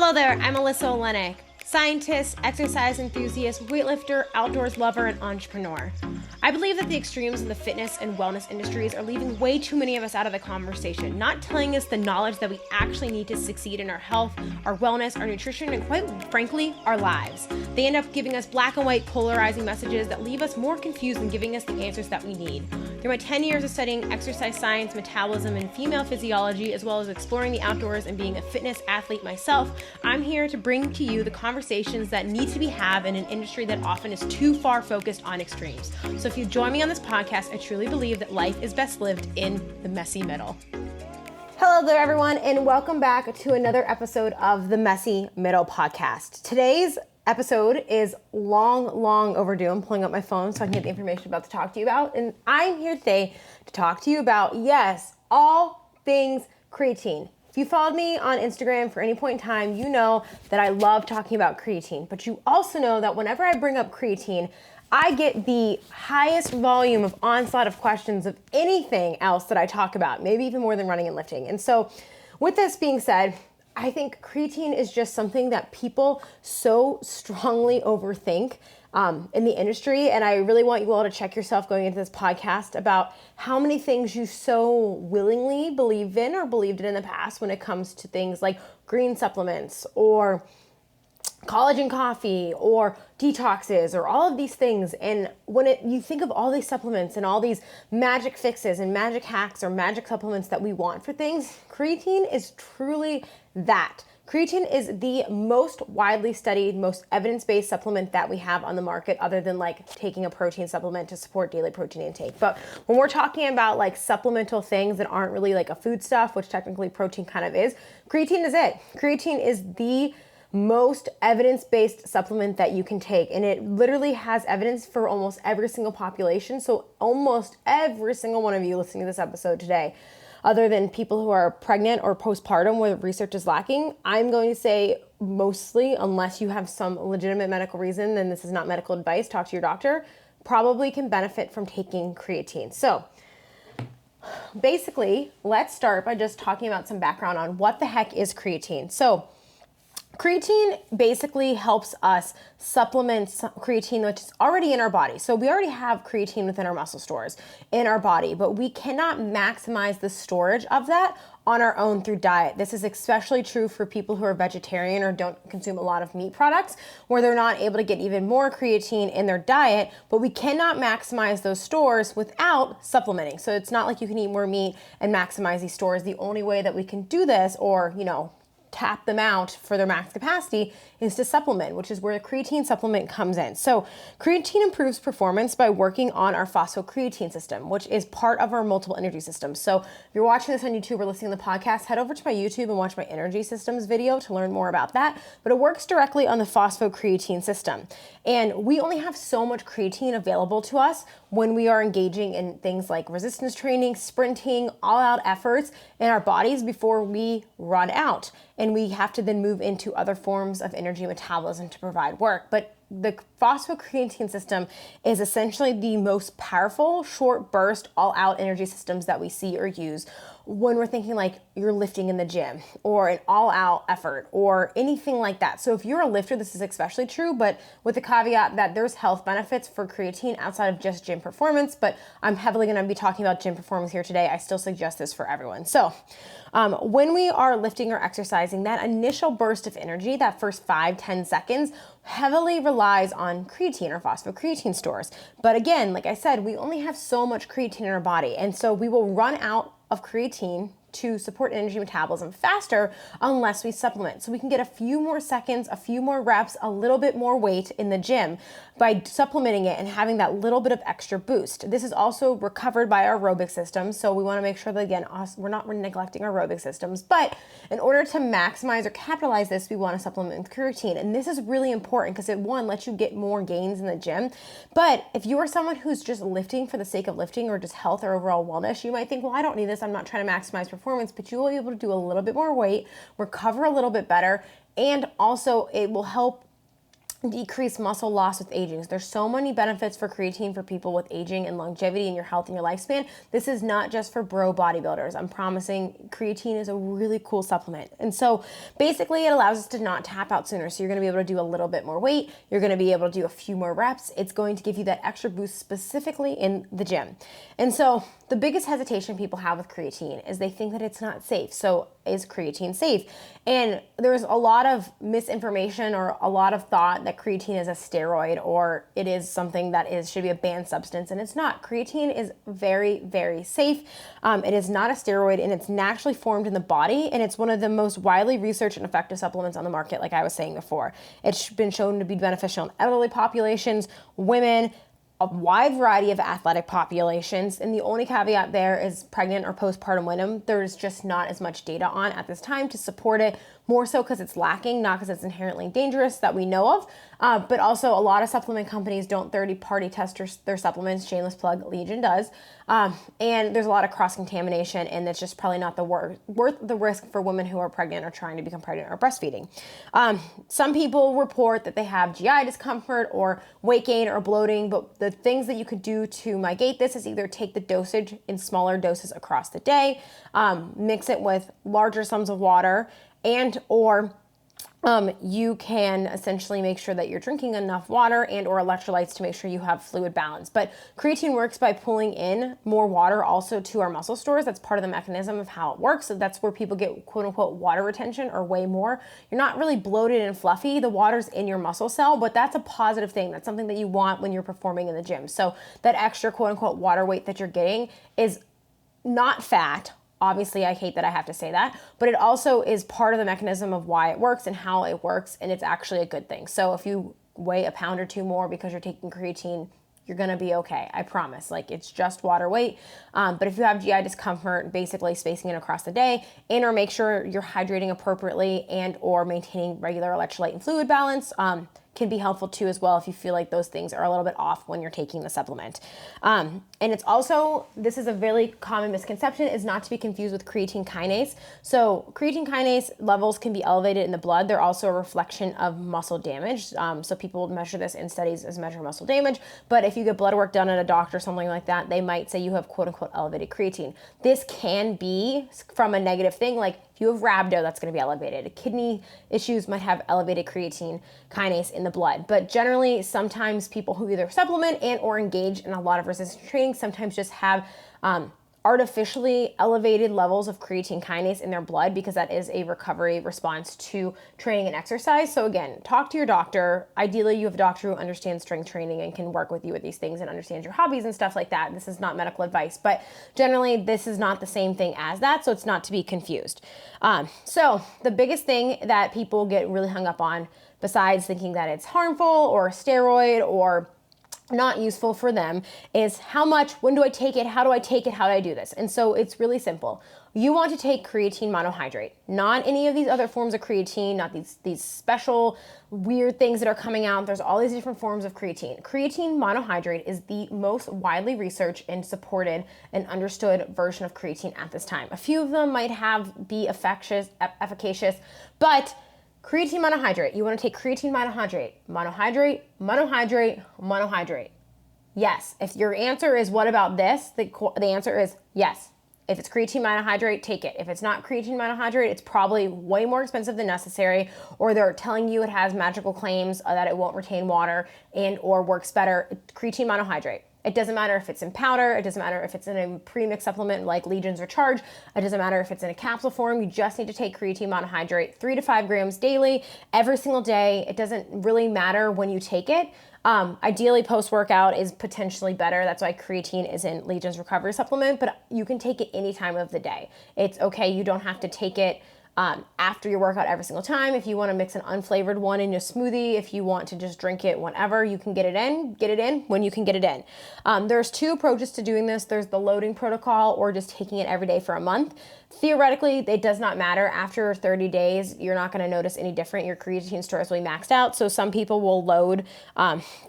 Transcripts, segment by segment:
Hello there, I'm Alyssa Olenick, scientist, exercise enthusiast, weightlifter, outdoors lover, and entrepreneur. I believe that the extremes in the fitness and wellness industries are leaving way too many of us out of the conversation, not telling us the knowledge that we actually need to succeed in our health, our wellness, our nutrition, and quite frankly, our lives. They end up giving us black and white polarizing messages that leave us more confused than giving us the answers that we need. Through my 10 years of studying exercise science, metabolism, and female physiology, as well as exploring the outdoors and being a fitness athlete myself, I'm here to bring to you the conversations that need to be had in an industry that often is too far focused on extremes. So if you join me on this podcast, I truly believe that life is best lived in the messy middle. Hello there, everyone, and welcome back to another episode of the Messy Middle podcast. Today's episode is long overdue. I'm pulling up my phone so I can get the information I'm about to talk to you about. And I'm here today to talk to you about, yes, all things creatine. If you followed me on Instagram for any point in time, you know that I love talking about creatine. But you also know that whenever I bring up creatine, I get the highest volume of onslaught of questions of anything else that I talk about, maybe even more than running and lifting. And so with this being said, I think creatine is just something that people so strongly overthink in the industry. And I really want you all to check yourself going into this podcast about how many things you so willingly believe in or believed in the past when it comes to things like green supplements or collagen coffee or detoxes or all of these things. And when you think of all these supplements and all these magic fixes and magic hacks or magic supplements that we want for things, creatine is truly that. Creatine is the most widely studied, most evidence-based supplement that we have on the market, other than like taking a protein supplement to support daily protein intake. But when we're talking about like supplemental things that aren't really like a food stuff, which technically protein kind of is, creatine is it. Creatine is the most evidence-based supplement that you can take, and it literally has evidence for almost every single population. So almost every single one of you listening to this episode today, other than people who are pregnant or postpartum where research is lacking, I'm going to say mostly, unless you have some legitimate medical reason, then this is not medical advice, talk to your doctor, probably can benefit from taking creatine. So basically, let's start by just talking about some background on what the heck is creatine. So creatine basically helps us supplement creatine, which is already in our body. So we already have creatine within our muscle stores in our body, but we cannot maximize the storage of that on our own through diet. This is especially true for people who are vegetarian or don't consume a lot of meat products, where they're not able to get even more creatine in their diet, but we cannot maximize those stores without supplementing. So it's not like you can eat more meat and maximize these stores. The only way that we can do this, or, tap them out for their max capacity, is to supplement, which is where the creatine supplement comes in. So creatine improves performance by working on our phosphocreatine system, which is part of our multiple energy systems. So if you're watching this on YouTube or listening to the podcast, head over to my YouTube and watch my energy systems video to learn more about that. But it works directly on the phosphocreatine system. And we only have so much creatine available to us when we are engaging in things like resistance training, sprinting, all-out efforts in our bodies before we run out. And we have to then move into other forms of energy metabolism to provide work. But the phosphocreatine system is essentially the most powerful, short burst, all-out energy systems that we see or use when we're thinking like you're lifting in the gym or an all-out effort or anything like that. So if you're a lifter, this is especially true, but with the caveat that there's health benefits for creatine outside of just gym performance, but I'm heavily going to be talking about gym performance here today. I still suggest this for everyone. So when we are lifting or exercising, that initial burst of energy, that first 5-10 seconds, heavily relies on creatine or phosphocreatine stores. But again, like I said, we only have so much creatine in our body. And so we will run out of creatine to support energy metabolism faster unless we supplement. So we can get a few more seconds, a few more reps, a little bit more weight in the gym by supplementing it and having that little bit of extra boost. This is also recovered by our aerobic system. So we want to make sure that, again, we're not neglecting our aerobic systems, but in order to maximize or capitalize this, we want to supplement with creatine. And this is really important because it, one, lets you get more gains in the gym. But if you are someone who's just lifting for the sake of lifting or just health or overall wellness, you might think, well, I don't need this. I'm not trying to maximize performance, but you will be able to do a little bit more weight, recover a little bit better, and also it will help decrease muscle loss with aging. So there's so many benefits for creatine for people with aging and longevity in your health and your lifespan. This is not just for bro bodybuilders. I'm promising creatine is a really cool supplement. And so basically it allows us to not tap out sooner. So you're going to be able to do a little bit more weight. You're going to be able to do a few more reps. It's going to give you that extra boost specifically in the gym. And so the biggest hesitation people have with creatine is they think that it's not safe. So is creatine safe? And there's a lot of misinformation or a lot of thought that creatine is a steroid or it is something that should be a banned substance, and it's not. Creatine is very, very safe. It is not a steroid, and it's naturally formed in the body, and it's one of the most widely researched and effective supplements on the market, like I was saying before. It's been shown to be beneficial in elderly populations, women, a wide variety of athletic populations, and the only caveat there is pregnant or postpartum women. There's just not as much data on at this time to support it, more so because it's lacking, not because it's inherently dangerous that we know of, but also a lot of supplement companies don't third-party test their supplements. Shameless plug, Legion does, and there's a lot of cross-contamination, and it's just probably not worth the risk for women who are pregnant or trying to become pregnant or breastfeeding. Some people report that they have GI discomfort or weight gain or bloating, but the things that you could do to mitigate this is either take the dosage in smaller doses across the day, mix it with larger sums of water, and or you can essentially make sure that you're drinking enough water and or electrolytes to make sure you have fluid balance. But creatine works by pulling in more water also to our muscle stores. That's part of the mechanism of how it works. So that's where people get quote unquote water retention or way more. You're not really bloated and fluffy. The water's in your muscle cell, but that's a positive thing. That's something that you want when you're performing in the gym. So that extra quote unquote water weight that you're getting is not fat. Obviously, I hate that I have to say that, but it also is part of the mechanism of why it works and how it works, and it's actually a good thing. So if you weigh a pound or two more because you're taking creatine, you're gonna be okay, I promise. Like, it's just water weight. But if you have GI discomfort, basically spacing it across the day and or make sure you're hydrating appropriately and or maintaining regular electrolyte and fluid balance, can be helpful too as well if you feel like those things are a little bit off when you're taking the supplement. And it's also, this is a really common misconception, is not to be confused with creatine kinase. So creatine kinase levels can be elevated in the blood. They're also a reflection of muscle damage. So people measure this in studies as measure muscle damage, but if you get blood work done at a doctor or something like that, they might say you have quote unquote elevated creatine. This can be from a negative thing, like if you have rhabdo, that's going to be elevated. Kidney issues might have elevated creatine kinase in the blood. But generally, sometimes people who either supplement and or engage in a lot of resistance training sometimes just have artificially elevated levels of creatine kinase in their blood because that is a recovery response to training and exercise. So again, talk to your doctor. Ideally, you have a doctor who understands strength training and can work with you with these things and understands your hobbies and stuff like that. This is not medical advice, but generally this is not the same thing as that, so it's not to be confused. So the biggest thing that people get really hung up on, besides thinking that it's harmful or a steroid or not useful for them, is how much, when do I take it, how do I take it, how do I do this? And so it's really simple. You want to take creatine monohydrate, not any of these other forms of creatine, not these special weird things that are coming out. There's all these different forms of creatine. Creatine monohydrate is the most widely researched and supported and understood version of creatine at this time. A few of them might be efficacious, but creatine monohydrate, you want to take creatine monohydrate, monohydrate, monohydrate, monohydrate. Yes. If your answer is what about this, the answer is yes. If it's creatine monohydrate, take it. If it's not creatine monohydrate, it's probably way more expensive than necessary, or they're telling you it has magical claims that it won't retain water and or works better. Creatine monohydrate. It doesn't matter if it's in powder. It doesn't matter if it's in a pre-mixed supplement like Legions or Charge. It doesn't matter if it's in a capsule form. You just need to take creatine monohydrate 3 to 5 grams daily, every single day. It doesn't really matter when you take it. Ideally, post-workout is potentially better. That's why creatine is in Legion's recovery supplement, but you can take it any time of the day. It's okay. You don't have to take it after your workout every single time. If you want to mix an unflavored one in your smoothie, if you want to just drink it whenever you can get it in when you can get it in. There's 2 approaches to doing this. There's the loading protocol or just taking it every day for a month. Theoretically, it does not matter. After 30 days, you're not going to notice any different. Your creatine stores will be maxed out. So some people will load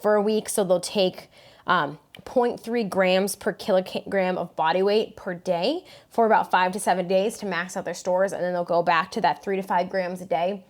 for a week. So they'll take 0.3 grams per kilogram of body weight per day for about 5 to 7 days to max out their stores, and then they'll go back to that 3 to 5 grams a day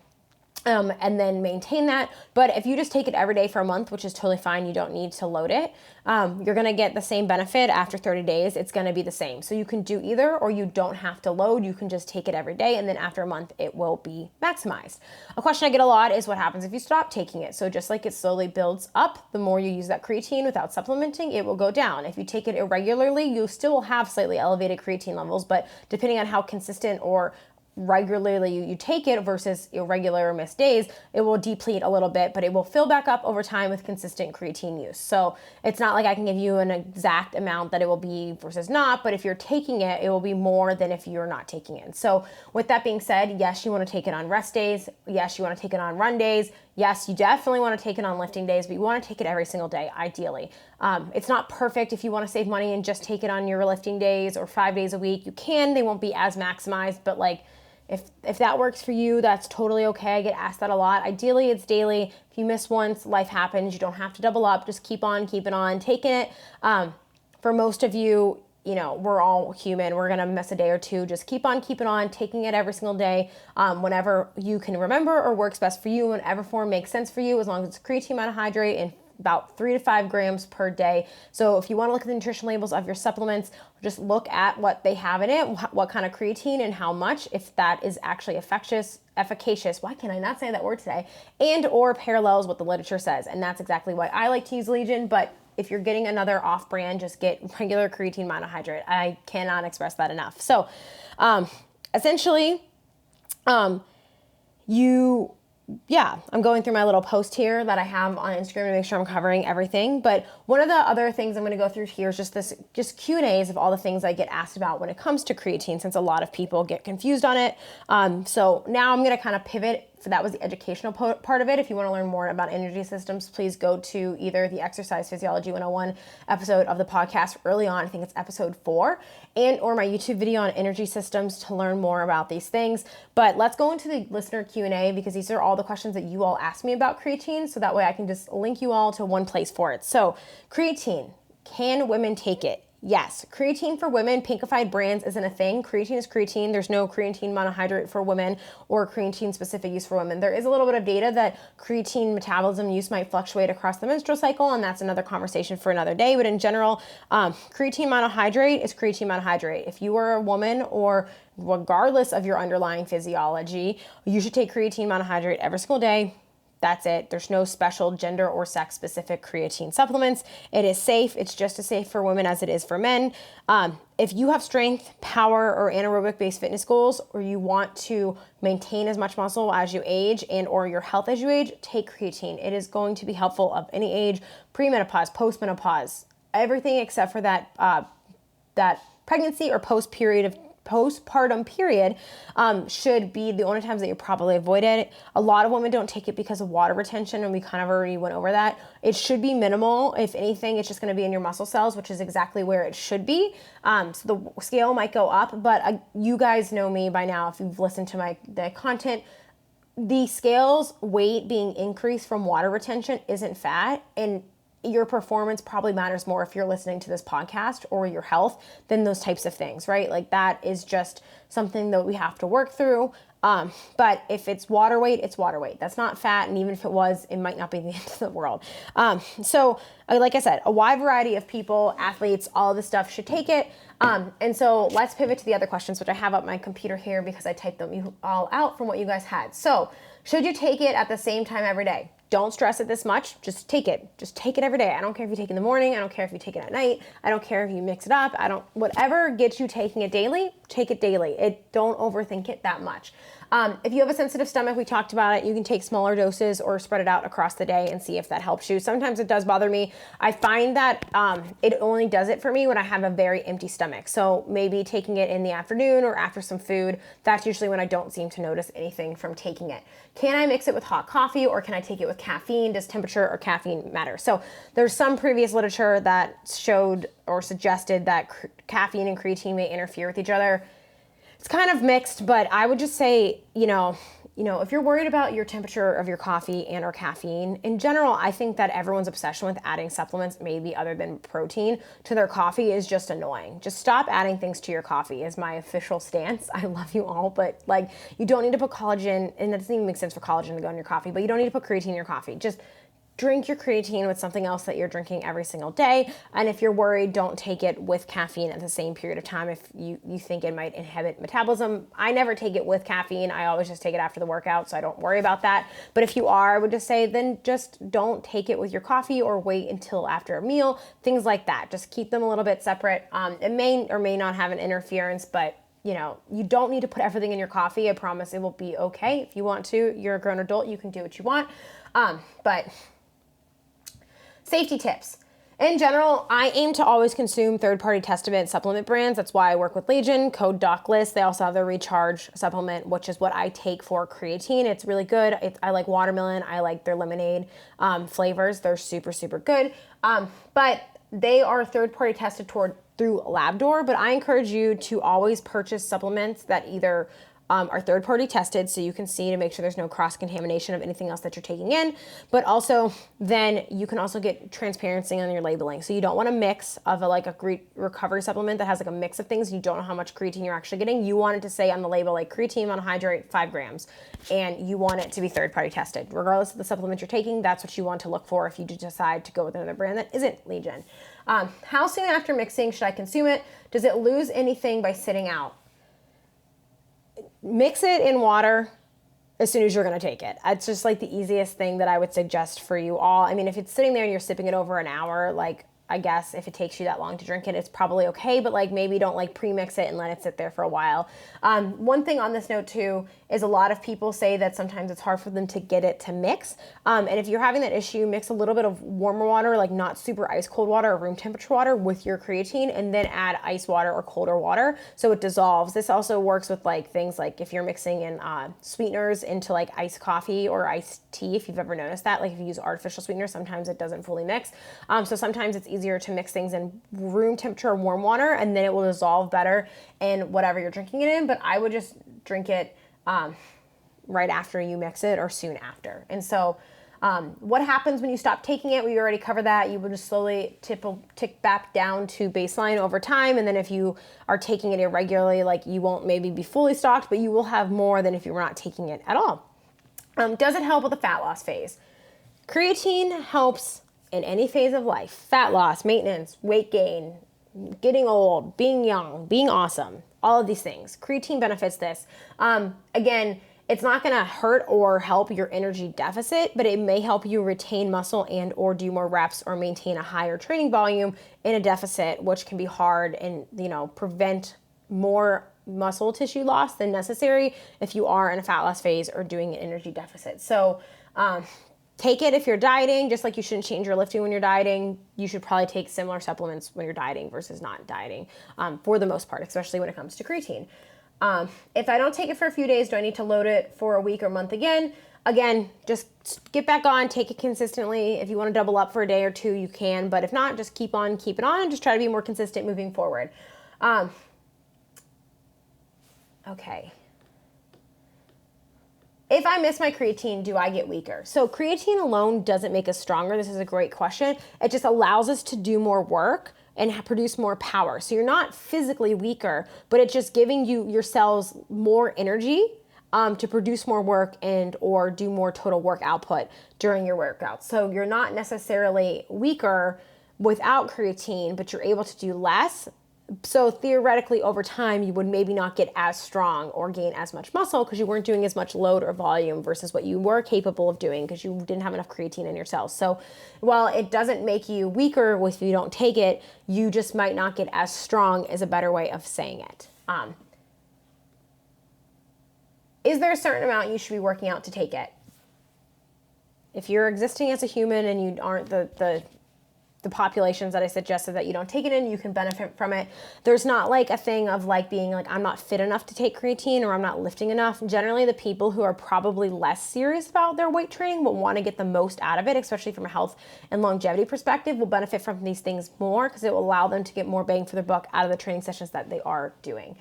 and then maintain that. But if you just take it every day for a month, which is totally fine, you don't need to load it, you're gonna get the same benefit after 30 days. It's gonna be the same. So you can do either, or you don't have to load. You can just take it every day, and then after a month, it will be maximized. A question I get a lot is what happens if you stop taking it? So just like it slowly builds up, the more you use that creatine without supplementing, it will go down. If you take it irregularly, you still will have slightly elevated creatine levels, but depending on how consistent or regularly you take it versus irregular or missed days, it will deplete a little bit, but it will fill back up over time with consistent creatine use. So it's not like I can give you an exact amount that it will be versus not, but if you're taking it, it will be more than if you're not taking it. So with that being said, yes, you want to take it on rest days. Yes, you want to take it on run days. Yes, you definitely want to take it on lifting days, but you want to take it every single day, ideally. It's not perfect. If you want to save money and just take it on your lifting days or 5 days a week, you can. They won't be as maximized, but like, if that works for you, that's totally okay. I get asked that a lot. Ideally, it's daily. If you miss once, life happens. You don't have to double up. Just keep on keeping on taking it. For most of you, you know, we're all human. We're going to miss a day or two. Just keep on keeping on, taking it every single day, whenever you can remember or works best for you, whatever form makes sense for you, as long as it's creatine monohydrate and about 3 to 5 grams per day. So if you want to look at the nutrition labels of your supplements, just look at what they have in it, what kind of creatine and how much, if that is actually efficacious, why can I not say that word today, and or parallels what the literature says. And that's exactly why I like to use Legion, but if you're getting another off-brand, just get regular creatine monohydrate. I cannot express that enough. So essentially, I'm going through my little post here that I have on Instagram to make sure I'm covering everything. But one of the other things I'm going to go through here is just Q&As of all the things I get asked about when it comes to creatine, since a lot of people get confused on it. So now I'm going to kind of pivot. So that was the educational part of it. If you want to learn more about energy systems, please go to either the Exercise Physiology 101 episode of the podcast early on, I think it's episode 4, and or my YouTube video on energy systems to learn more about these things. But let's go into the listener Q&A, because these are all the questions that you all asked me about creatine, so that way I can just link you all to one place for it. So creatine, can women take it? Yes, creatine for women, pinkified brands isn't a thing. Creatine is creatine. There's no creatine monohydrate for women or creatine specific use for women. There is a little bit of data that creatine metabolism use might fluctuate across the menstrual cycle, and that's another conversation for another day. But in general, creatine monohydrate is creatine monohydrate. If you are a woman, or regardless of your underlying physiology, you should take creatine monohydrate every single day. That's it. There's no special gender or sex specific creatine supplements. It is safe. It's just as safe for women as it is for men. If you have strength, power, or anaerobic based fitness goals, or you want to maintain as much muscle as you age and or your health as you age, take creatine. It is going to be helpful of any age, premenopause, postmenopause, everything except for that pregnancy or postpartum period should be the only times that you probably avoid it. A lot of women don't take it because of water retention, and we kind of already went over that. It should be minimal. If anything, it's just going to be in your muscle cells, which is exactly where it should be. So the scale might go up, but you guys know me by now if you've listened to the content. The scale's weight being increased from water retention isn't fat, and your performance probably matters more if you're listening to this podcast or your health than those types of things, right? Like that is just something that we have to work through. But if it's water weight, it's water weight. That's not fat. And even if it was, it might not be the end of the world. So like I said, a wide variety of people, athletes, all this stuff should take it. And so let's pivot to the other questions, which I have up my computer here because I typed them all out from what you guys had. So should you take it at the same time every day? Don't stress it this much. Just take it. Just take it every day. I don't care if you take it in the morning. I don't care if you take it at night. I don't care if you mix it up. Whatever gets you taking it daily, take it daily. Don't overthink it that much. If you have a sensitive stomach, we talked about it, you can take smaller doses or spread it out across the day and see if that helps you. Sometimes it does bother me. I find that it only does it for me when I have a very empty stomach. So maybe taking it in the afternoon or after some food, that's usually when I don't seem to notice anything from taking it. Can I mix it with hot coffee, or can I take it with caffeine? Does temperature or caffeine matter? So there's some previous literature that showed or suggested that caffeine and creatine may interfere with each other. It's kind of mixed, but I would just say, if you're worried about your temperature of your coffee and or caffeine, in general, I think that everyone's obsession with adding supplements, maybe other than protein, to their coffee is just annoying. Just stop adding things to your coffee is my official stance. I love you all, but like, you don't need to put collagen, and that doesn't even make sense for collagen to go in your coffee, but you don't need to put creatine in your coffee. Just drink your creatine with something else that you're drinking every single day. And if you're worried, don't take it with caffeine at the same period of time if you think it might inhibit metabolism. I never take it with caffeine. I always just take it after the workout, so I don't worry about that. But if you are, I would just say then just don't take it with your coffee or wait until after a meal, things like that. Just keep them a little bit separate. It may or may not have an interference, but you don't need to put everything in your coffee. I promise it will be okay. If you want to, you're a grown adult, you can do what you want. But safety tips. In general, I aim to always consume third-party tested supplement brands. That's why I work with Legion, code DocList. They also have their Recharge supplement, which is what I take for creatine. It's really good. I like watermelon. I like their lemonade flavors. They're super, super good. But they are third-party tested through Labdoor, but I encourage you to always purchase supplements that either are third-party tested, so you can see to make sure there's no cross-contamination of anything else that you're taking in, but also then you can also get transparency on your labeling. So you don't want a mix of a recovery supplement that has like a mix of things. You don't know how much creatine you're actually getting. You want it to say on the label like creatine monohydrate 5 grams, and you want it to be third-party tested. Regardless of the supplement you're taking, that's what you want to look for if you decide to go with another brand that isn't Legion. How soon after mixing should I consume it? Does it lose anything by sitting out? Mix it in water as soon as you're going to take it. It's just like the easiest thing that I would suggest for you all. I mean, if it's sitting there and you're sipping it over an hour, like I guess if it takes you that long to drink it, it's probably okay, but like maybe don't like pre-mix it and let it sit there for a while. One thing on this note too is a lot of people say that sometimes it's hard for them to get it to mix. And if you're having that issue, mix a little bit of warmer water, like not super ice cold water or room temperature water with your creatine, and then add ice water or colder water so it dissolves. This also works with like things like if you're mixing in sweeteners into like iced coffee or iced tea, if you've ever noticed that, like if you use artificial sweeteners, sometimes it doesn't fully mix. So sometimes it's easier to mix things in room temperature or warm water, and then it will dissolve better in whatever you're drinking it in. But I would just drink it right after you mix it or soon after. And so what happens when you stop taking it? We already covered that. You will just slowly tick back down to baseline over time. And then if you are taking it irregularly, like you won't maybe be fully stocked, but you will have more than if you were not taking it at all. Does it help with the fat loss phase? Creatine helps in any phase of life: fat loss, maintenance, weight gain, getting old, being young, being awesome, all of these things. Creatine benefits this. Again, it's not going to hurt or help your energy deficit, but it may help you retain muscle and or do more reps or maintain a higher training volume in a deficit, which can be hard and prevent more muscle tissue loss than necessary if you are in a fat loss phase or doing an energy deficit. So take it if you're dieting, just like you shouldn't change your lifting when you're dieting. You should probably take similar supplements when you're dieting versus not dieting for the most part, especially when it comes to creatine. If I don't take it for a few days, do I need to load it for a week or month again? Again, just get back on, take it consistently. If you want to double up for a day or two, you can, but if not, just keep on keeping on and just try to be more consistent moving forward. Okay. If I miss my creatine, do I get weaker? So creatine alone doesn't make us stronger. This is a great question. It just allows us to do more work and produce more power. So you're not physically weaker, but it's just giving your cells more energy to produce more work and or do more total work output during your workouts. So you're not necessarily weaker without creatine, but you're able to do less. So theoretically, over time, you would maybe not get as strong or gain as much muscle because you weren't doing as much load or volume versus what you were capable of doing because you didn't have enough creatine in your cells. So while it doesn't make you weaker if you don't take it, you just might not get as strong is a better way of saying it. Is there a certain amount you should be working out to take it? If you're existing as a human and you aren't the populations that I suggested that you don't take it in, you can benefit from it. There's not like a thing of like being like, I'm not fit enough to take creatine or I'm not lifting enough. Generally, the people who are probably less serious about their weight training will want to get the most out of it, especially from a health and longevity perspective, will benefit from these things more because it will allow them to get more bang for their buck out of the training sessions that they are doing.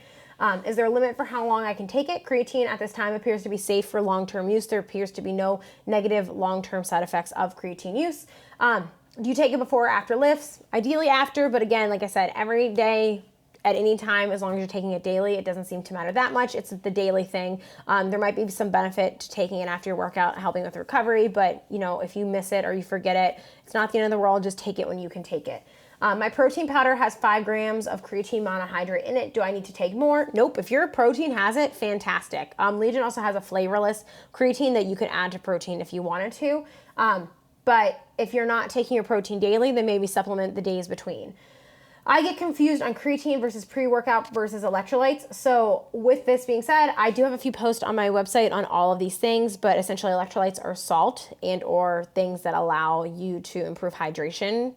Is there a limit for how long I can take it? Creatine at this time appears to be safe for long-term use. There appears to be no negative long-term side effects of creatine use. Do you take it before or after lifts? Ideally after, but again, like I said, every day, at any time, as long as you're taking it daily, it doesn't seem to matter that much. It's the daily thing. There might be some benefit to taking it after your workout, helping with recovery, but if you miss it or you forget it, it's not the end of the world. Just take it when you can take it. My protein powder has 5 grams of creatine monohydrate in it. Do I need to take more? Nope. If your protein has it, fantastic. Legion also has a flavorless creatine that you can add to protein if you wanted to. But if you're not taking your protein daily, then maybe supplement the days between. I get confused on creatine versus pre-workout versus electrolytes. So with this being said, I do have a few posts on my website on all of these things, but essentially electrolytes are salt and or things that allow you to improve hydration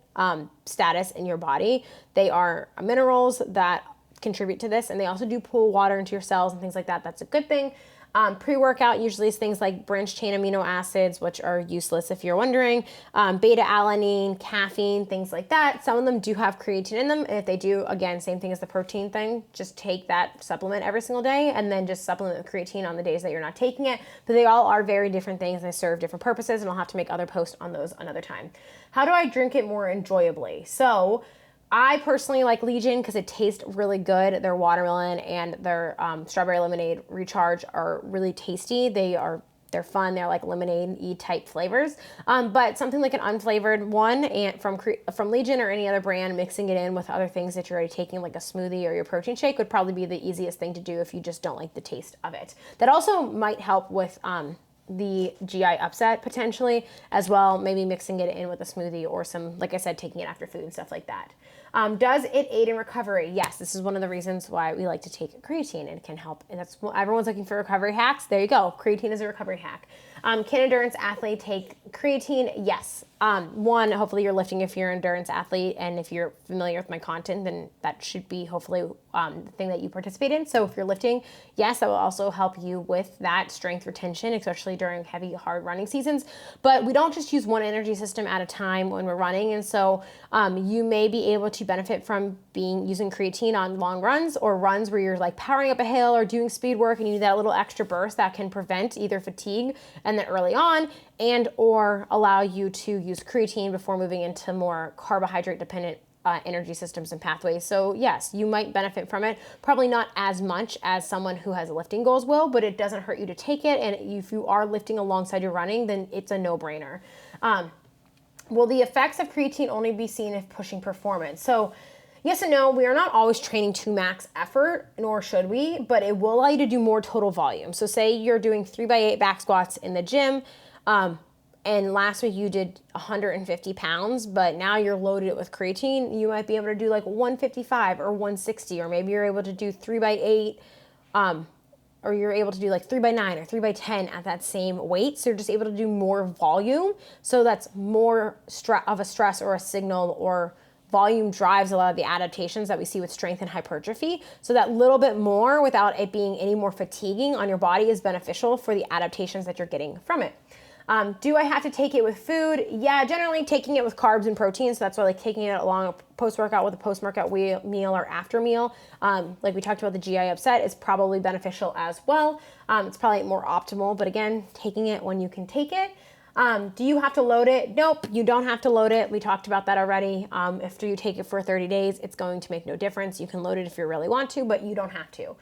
status in your body. They are minerals that contribute to this, and they also do pull water into your cells and things like that. That's a good thing. Pre-workout usually is things like branched chain amino acids, which are useless if you're wondering, beta-alanine, caffeine, things like that. Some of them do have creatine in them, and if they do, again, same thing as the protein thing, just take that supplement every single day and then just supplement with creatine on the days that you're not taking it. But they all are very different things and they serve different purposes, and I'll have to make other posts on those another time. How do I drink it more enjoyably? So I personally like Legion because it tastes really good. Their watermelon and their strawberry lemonade recharge are really tasty. They're fun. They're like lemonade-y type flavors. But something like an unflavored one and from Legion or any other brand, mixing it in with other things that you're already taking, like a smoothie or your protein shake, would probably be the easiest thing to do if you just don't like the taste of it. That also might help with the GI upset potentially as well, maybe mixing it in with a smoothie or some, like I said, taking it after food and stuff like that. Does it aid in recovery? Yes, this is one of the reasons why we like to take creatine. It can help, and that's everyone's looking for recovery hacks. There you go. Creatine is a recovery hack. Can endurance athlete take creatine? Yes. One, hopefully you're lifting if you're an endurance athlete, and if you're familiar with my content, then that should be hopefully the thing that you participate in. So if you're lifting, yes, that will also help you with that strength retention, especially during heavy, hard running seasons. But we don't just use one energy system at a time when we're running, and so you may be able to benefit from using creatine on long runs or runs where you're like powering up a hill or doing speed work and you need that little extra burst that can prevent either fatigue and then early on, and or allow you to use creatine before moving into more carbohydrate dependent energy systems and pathways. So yes, you might benefit from it. Probably not as much as someone who has lifting goals will, but it doesn't hurt you to take it. And if you are lifting alongside your running, then it's a no-brainer. Will the effects of creatine only be seen if pushing performance? So yes and no, we are not always training to max effort, nor should we, but it will allow you to do more total volume. So say you're doing 3x8 back squats in the gym, and last week you did 150 pounds, but now you're loaded it with creatine, you might be able to do like 155 or 160, or maybe you're able to do 3x8, or you're able to do like 3x9 or 3x10 at that same weight. So you're just able to do more volume. So that's more of a stress or a signal, or volume drives a lot of the adaptations that we see with strength and hypertrophy. So that little bit more without it being any more fatiguing on your body is beneficial for the adaptations that you're getting from it. Do I have to take it with food? Yeah, generally taking it with carbs and protein. So that's why like taking it along a post-workout with a post-workout meal or after meal. Like we talked about the GI upset is probably beneficial as well. It's probably more optimal, but again, taking it when you can take it. Do you have to load it? Nope, you don't have to load it. We talked about that already. After you take it for 30 days, it's going to make no difference. You can load it if you really want to, but you don't have to.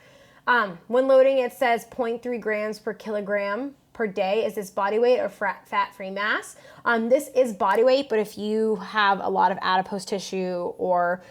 When loading, it says 0.3 grams per kilogram per day. Is this body weight or fat-free mass? This is body weight, but if you have a lot of adipose tissue or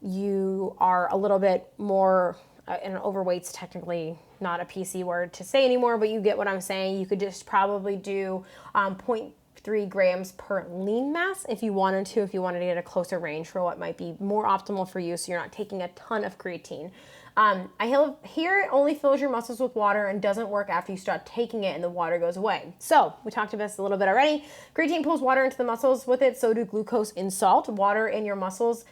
you are a little bit more, and overweight's technically not a PC word to say anymore, but you get what I'm saying. You could just probably do 0.3 grams per lean mass if you wanted to get a closer range for what might be more optimal for you, so you're not taking a ton of creatine. I hear it only fills your muscles with water and doesn't work after you start taking it and the water goes away. So we talked about this a little bit already. Creatine pulls water into the muscles with it, so do glucose in salt. Water in your muscles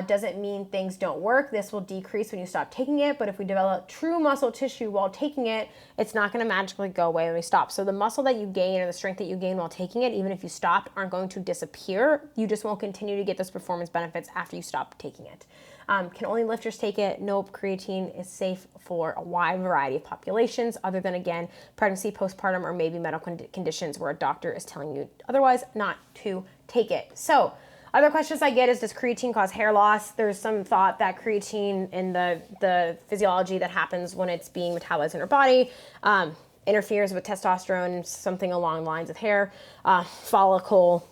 doesn't mean things don't work. This will decrease when you stop taking it, but if we develop true muscle tissue while taking it, it's not going to magically go away when we stop. So the muscle that you gain or the strength that you gain while taking it, even if you stop, aren't going to disappear. You just won't continue to get those performance benefits after you stop taking it. Can only lifters take it? Nope. Creatine is safe for a wide variety of populations other than, again, pregnancy, postpartum, or maybe medical conditions where a doctor is telling you otherwise not to take it. So other questions I get is, does creatine cause hair loss? There's some thought that creatine and the physiology that happens when it's being metabolized in our body interferes with testosterone, something along the lines of hair follicle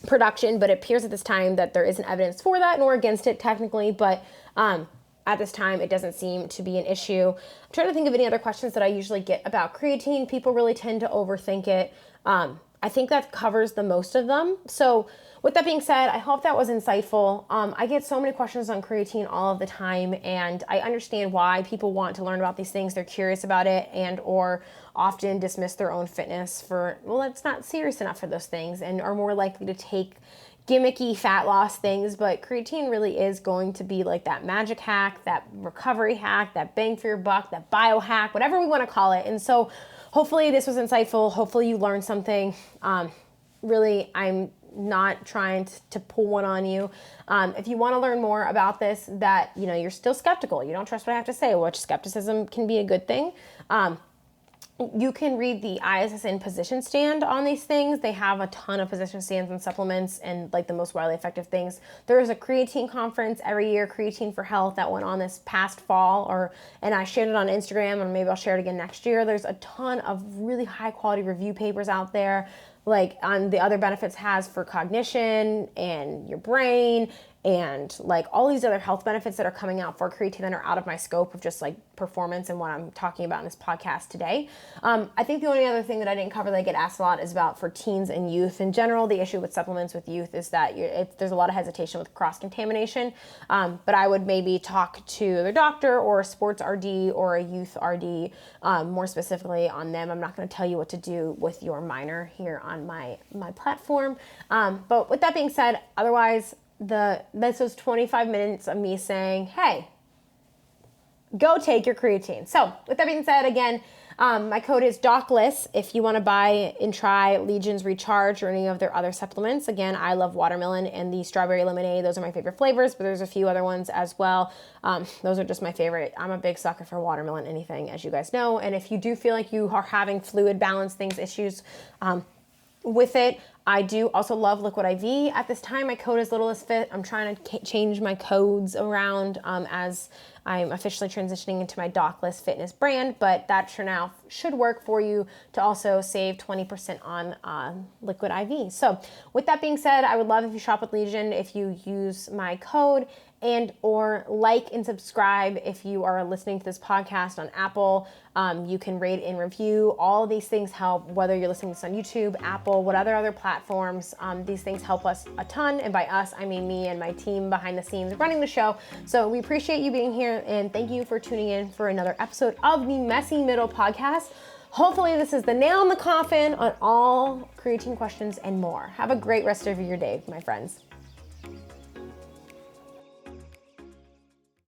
production, but it appears at this time that there isn't evidence for that nor against it technically, but at this time it doesn't seem to be an issue. I'm trying to think of any other questions that I usually get about creatine. People really tend to overthink it. I think that covers the most of them. So with that being said, I hope that was insightful. I get so many questions on creatine all of the time, and I understand why people want to learn about these things. They're curious about it and or often dismiss their own fitness for, well, it's not serious enough for those things, and are more likely to take gimmicky fat loss things. But creatine really is going to be like that magic hack, that recovery hack, that bang for your buck, that biohack, whatever we want to call it. And so hopefully this was insightful. Hopefully you learned something. Really, I'm not trying to pull one on you. If you want to learn more about this, that, you know, you're still skeptical, you don't trust what I have to say, which skepticism can be a good thing. You can read the ISSN position stand on these things. They have a ton of position stands and supplements and like the most widely effective things. There is a creatine conference every year, Creatine for Health, that went on this past fall, and I shared it on Instagram, and maybe I'll share it again next year. There's a ton of really high quality review papers out there, like on the other benefits has for cognition and your brain, and like all these other health benefits that are coming out for creatine that are out of my scope of just like performance and what I'm talking about in this podcast today. I think the only other thing that I didn't cover that I get asked a lot is about for teens and youth in general. The issue with supplements with youth is that there's a lot of hesitation with cross-contamination, but I would maybe talk to their doctor or a sports RD or a youth RD more specifically on them. I'm not going to tell you what to do with your minor here on my platform. But with that being said, otherwise, this was 25 minutes of me saying, hey, go take your creatine. So with that being said, again, my code is DOCLESS if you want to buy and try Legion's Recharge or any of their other supplements. Again, I love watermelon and the strawberry lemonade. Those are my favorite flavors, but there's a few other ones as well. Those are just my favorite. I'm a big sucker for watermelon anything, as you guys know. And if you do feel like you are having fluid balance issues with it, I do also love Liquid IV. At this time, my code is Little is Fit. I'm trying to change my codes around as I'm officially transitioning into my Dockless Fitness brand, but that for now should work for you to also save 20% on Liquid IV. So with that being said, I would love if you shop with Legion, if you use my code, and or like and subscribe if you are listening to this podcast on Apple. You can rate and review. All of these things help, whether you're listening to this on YouTube, Apple, whatever other platforms. These things help us a ton, and by us, I mean me and my team behind the scenes running the show. So we appreciate you being here, and thank you for tuning in for another episode of the Messy Middle Podcast. Hopefully this is the nail in the coffin on all creatine questions and more. Have a great rest of your day, my friends.